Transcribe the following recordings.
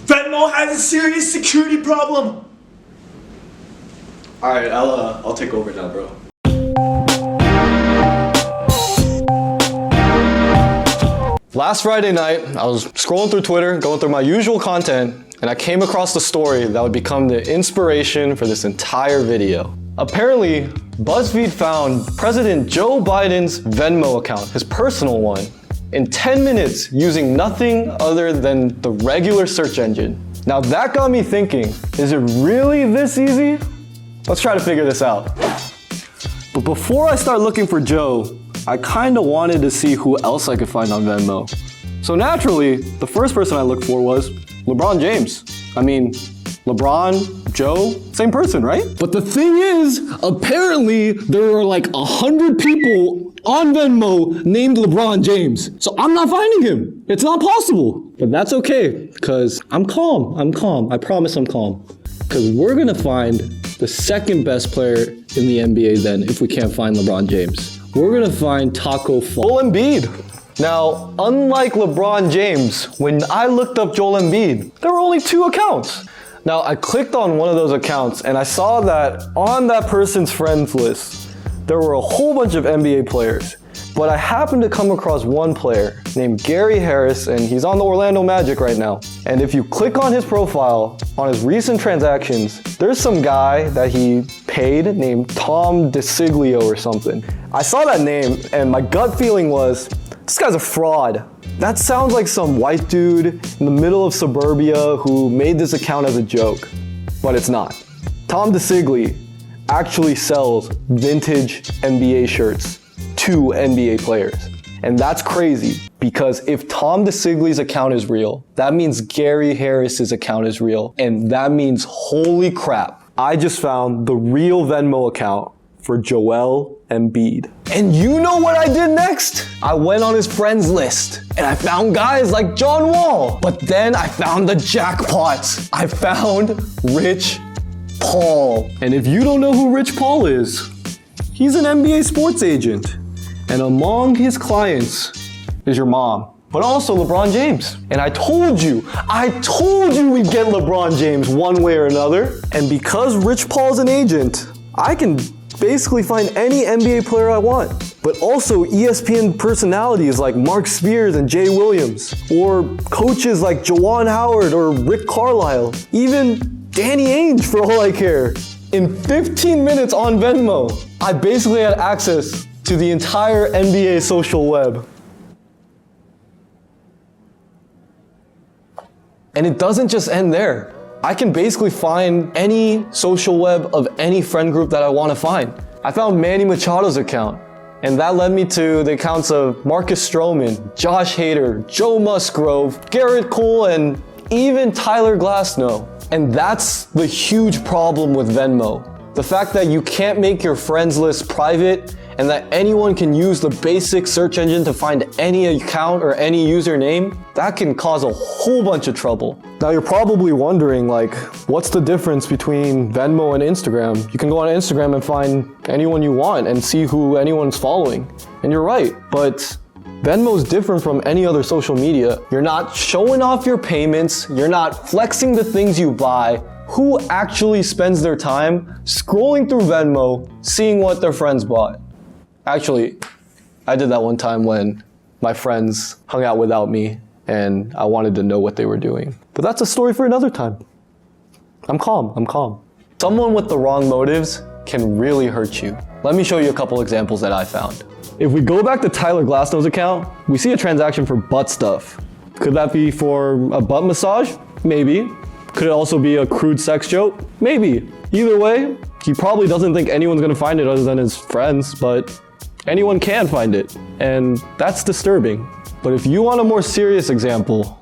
Venmo has a serious security problem. Alright, I'll take over now, bro. Last Friday night, I was scrolling through Twitter, going through my usual content, and I came across the story that would become the inspiration for this entire video. Apparently, Buzzfeed found President Joe Biden's Venmo account, his personal one, in 10 minutes using nothing other than the regular search engine. Now that got me thinking, is it really this easy? Let's try to figure this out. But before I start looking for Joe, I kinda wanted to see who else I could find on Venmo. So naturally, the first person I looked for was LeBron James. I mean, LeBron, Joe, same person, right? But the thing is, apparently there are like 100 people on Venmo named LeBron James. So I'm not finding him. It's not possible. But that's okay, because I'm calm. I promise I'm calm. Because we're gonna find the second best player in the NBA then if we can't find LeBron James. We're gonna find Taco Fall. Joel Embiid. Now, unlike LeBron James, when I looked up Joel Embiid, there were only 2 accounts. Now, I clicked on one of those accounts and I saw that on that person's friends list, there were a whole bunch of NBA players. But I happened to come across one player named Gary Harris, and he's on the Orlando Magic right now. And if you click on his profile, on his recent transactions, there's some guy that he paid named Tom DeSiglio or something. I saw that name and my gut feeling was, this guy's a fraud. That sounds like some white dude in the middle of suburbia who made this account as a joke, but it's not. Tom DeSiglio actually sells vintage NBA shirts to NBA players. And that's crazy because if Tom DeSiglio's account is real, that means Gary Harris's account is real. And that means, holy crap, I just found the real Venmo account for Joel Embiid. And you know what I did next? I went on his friends list and I found guys like John Wall. But then I found the jackpots. I found Rich Paul. And if you don't know who Rich Paul is, he's an NBA sports agent. And among his clients is your mom, but also LeBron James. And I told you we'd get LeBron James one way or another. And because Rich Paul's an agent, I can basically find any NBA player I want. But also ESPN personalities like Mark Spears and Jay Williams, or coaches like Juwan Howard or Rick Carlisle, even Danny Ainge for all I care. In 15 minutes on Venmo, I basically had access to the entire NBA social web. And it doesn't just end there. I can basically find any social web of any friend group that I want to find. I found Manny Machado's account, and that led me to the accounts of Marcus Stroman, Josh Hader, Joe Musgrove, Garrett Cole, and even Tyler Glasnow. And that's the huge problem with Venmo. The fact that you can't make your friends list private and that anyone can use the basic search engine to find any account or any username, that can cause a whole bunch of trouble. Now you're probably wondering, like, what's the difference between Venmo and Instagram? You can go on Instagram and find anyone you want and see who anyone's following. And you're right, but Venmo's different from any other social media. You're not showing off your payments, you're not flexing the things you buy. Who actually spends their time scrolling through Venmo, seeing what their friends bought? Actually, I did that one time when my friends hung out without me and I wanted to know what they were doing. But that's a story for another time. I'm calm. Someone with the wrong motives can really hurt you. Let me show you a couple examples that I found. If we go back to Tyler Glasnow's account, we see a transaction for butt stuff. Could that be for a butt massage? Maybe. Could it also be a crude sex joke? Maybe. Either way, he probably doesn't think anyone's gonna find it other than his friends, but anyone can find it, and that's disturbing. But if you want a more serious example,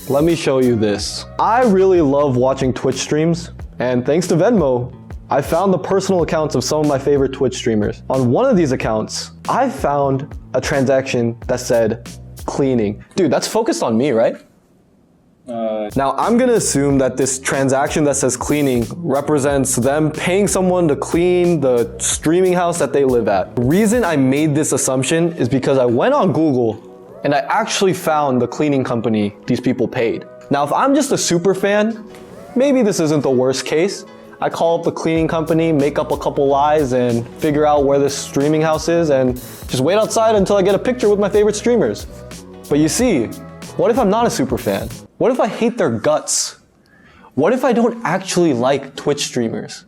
let me show you this. I really love watching Twitch streams, and thanks to Venmo, I found the personal accounts of some of my favorite Twitch streamers. On one of these accounts, I found a transaction that said cleaning. Dude, that's focused on me, right? Now, I'm gonna assume that this transaction that says cleaning represents them paying someone to clean the streaming house that they live at. The reason I made this assumption is because I went on Google and I actually found the cleaning company these people paid. Now, if I'm just a super fan, maybe this isn't the worst case. I call up the cleaning company, make up a couple lies, and figure out where this streaming house is, and just wait outside until I get a picture with my favorite streamers. But you see, what if I'm not a super fan? What if I hate their guts? What if I don't actually like Twitch streamers?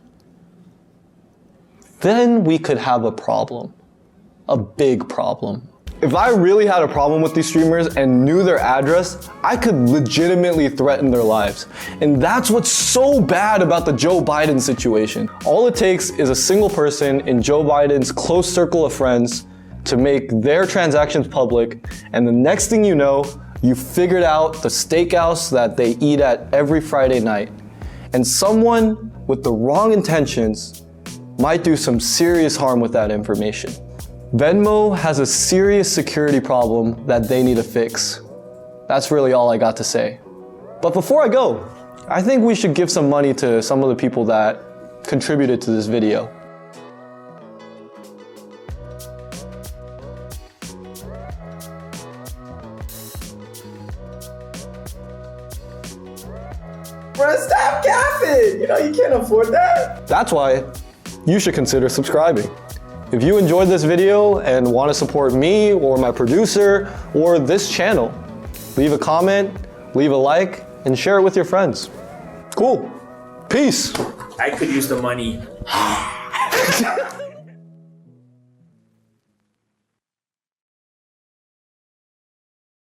Then we could have a problem. A big problem. If I really had a problem with these streamers and knew their address, I could legitimately threaten their lives. And that's what's so bad about the Joe Biden situation. All it takes is a single person in Joe Biden's close circle of friends to make their transactions public, and the next thing you know, you figured out the steakhouse that they eat at every Friday night. And someone with the wrong intentions might do some serious harm with that information. Venmo has a serious security problem that they need to fix. That's really all I got to say. But before I go, I think we should give some money to some of the people that contributed to this video. Bro, stop capping! You know you can't afford that. That's why you should consider subscribing. If you enjoyed this video and want to support me or my producer or this channel, leave a comment, leave a like, and share it with your friends. Cool. Peace. I could use the money.